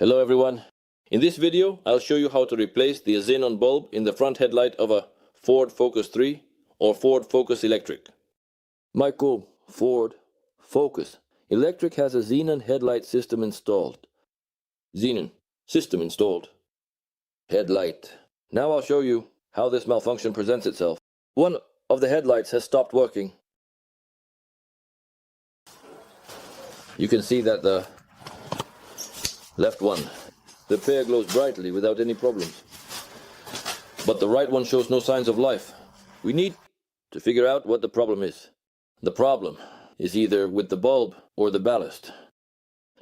Hello everyone. In this video, I'll show you how to replace the Xenon bulb in the front headlight of a Ford Focus 3 or Ford Focus Electric. Michael, Ford Focus Electric has a Xenon headlight system installed. Xenon system installed. Headlight. Now I'll show you how this malfunction presents itself. One of the headlights has stopped working. You can see that the left one, the pair glows brightly without any problems. But the right one shows no signs of life. We need to figure out what the problem is. The problem is either with the bulb or the ballast.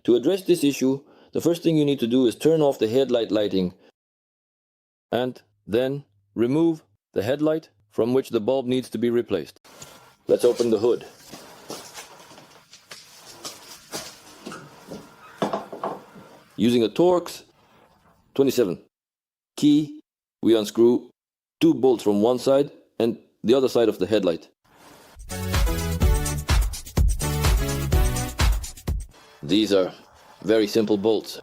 To address this issue, the first thing you need to do is turn off the headlight lighting and then remove the headlight from which the bulb needs to be replaced. Let's open the hood. Using a Torx 27 key, we unscrew two bolts from one side and the other side of the headlight. These are very simple bolts.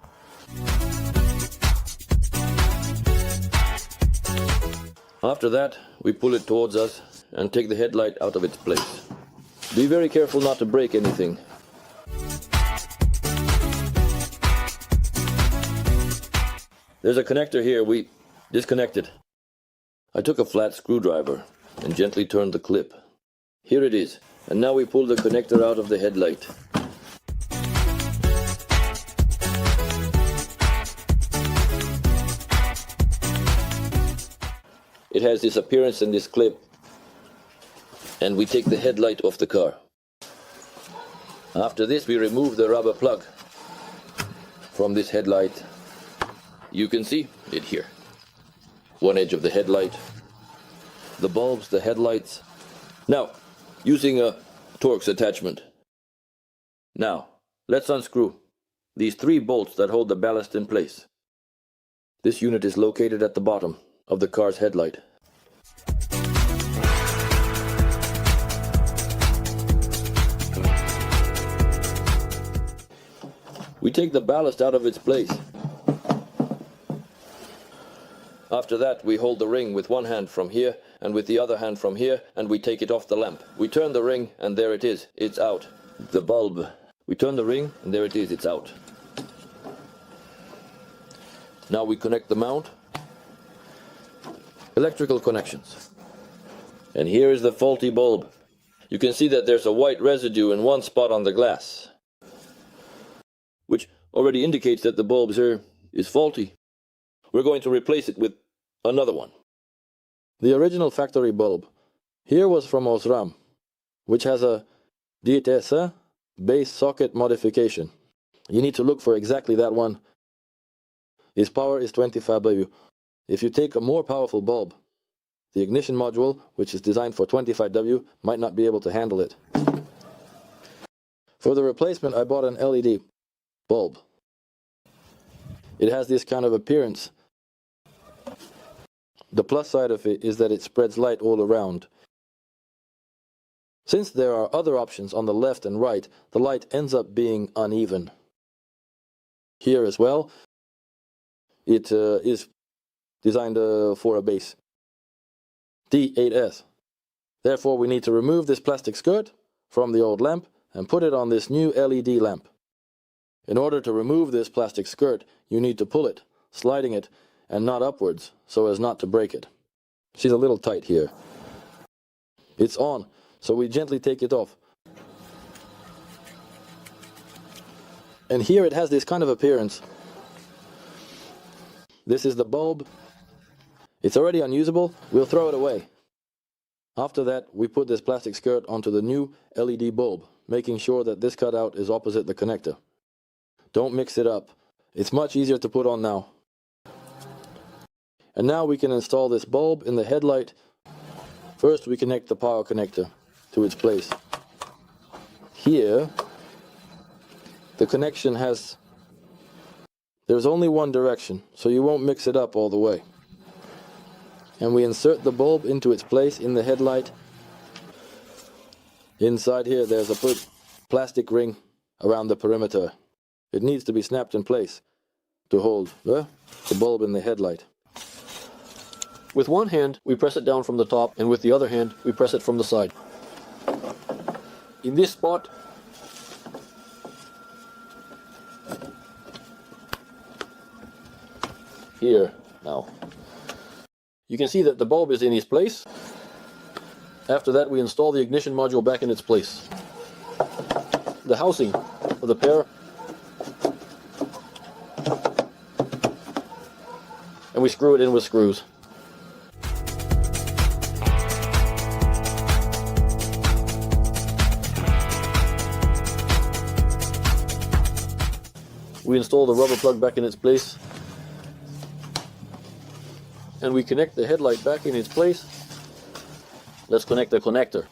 After that, we pull it towards us and take the headlight out of its place. Be very careful not to break anything. There's a connector here we disconnected. I took a flat screwdriver and gently turned the clip. Here it is, and now we pull the connector out of the headlight. It has this appearance in this clip, and we take the headlight off the car. After this, we remove the rubber plug from this headlight. You can see it here. One edge of the headlight, the bulbs, the headlights. Now, using a Torx attachment. Now, let's unscrew these three bolts that hold the ballast in place. This unit is located at the bottom of the car's headlight. We take the ballast out of its place. After that, we hold the ring with one hand from here and with the other hand from here, and we take it off the lamp. We turn the ring and there it is, it's out. The bulb. We turn the ring and there it is, it's out. Now we connect the mount. Electrical connections. And here is the faulty bulb. You can see that there's a white residue in one spot on the glass, which already indicates that the bulb here is faulty. We're going to replace it with another one. The original factory bulb here was from Osram, which has a DTS base socket modification. You need to look for exactly that one. Its power is 25W. If you take a more powerful bulb, the ignition module, which is designed for 25W, might not be able to handle it. For the replacement, I bought an LED bulb. It has this kind of appearance. The plus side of it is that it spreads light all around. Since there are other options on the left and right, the light ends up being uneven. Here as well, it is designed for a base D8S. Therefore, we need to remove this plastic skirt from the old lamp and put it on this new LED lamp. In order to remove this plastic skirt, you need to pull it, sliding it, and not upwards, so as not to break it. She's a little tight here. It's on, so we gently take it off. And here it has this kind of appearance. This is the bulb. It's already unusable, we'll throw it away. After that, we put this plastic skirt onto the new LED bulb, making sure that this cutout is opposite the connector. Don't mix it up. It's much easier to put on now. And now we can install this bulb in the headlight. First, we connect the power connector to its place. Here, the connection there's only one direction, so you won't mix it up all the way. And we insert the bulb into its place in the headlight. Inside here, there's a plastic ring around the perimeter. It needs to be snapped in place. to hold the bulb in the headlight. With one hand, we press it down from the top, and with the other hand, we press it from the side. In this spot, here now, you can see that the bulb is in its place. After that, we install the ignition module back in its place. The housing of the pair, and we screw it in with screws. We install the rubber plug back in its place, and we connect the headlight back in its place. Let's connect the connector.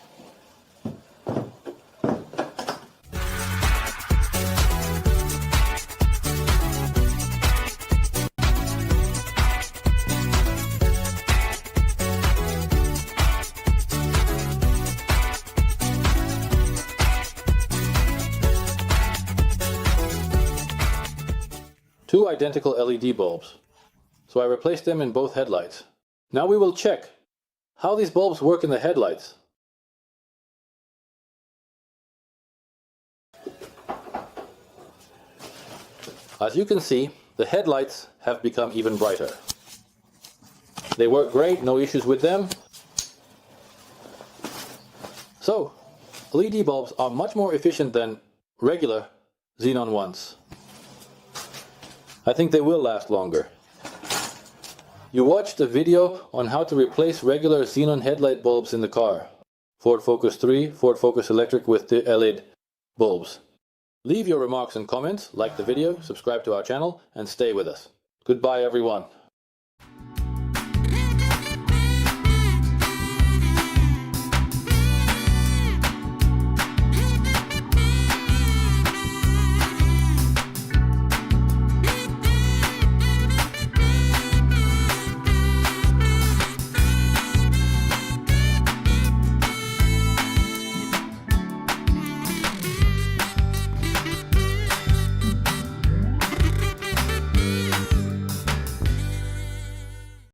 Two identical LED bulbs, so I replaced them in both headlights. Now we will check how these bulbs work in the headlights. As you can see, the headlights have become even brighter. They work great, no issues with them. So, LED bulbs are much more efficient than regular Xenon ones. I think they will last longer. You watched a video on how to replace regular Xenon headlight bulbs in the car. Ford Focus 3, Ford Focus Electric with the LED bulbs. Leave your remarks and comments, like the video, subscribe to our channel, and stay with us. Goodbye everyone.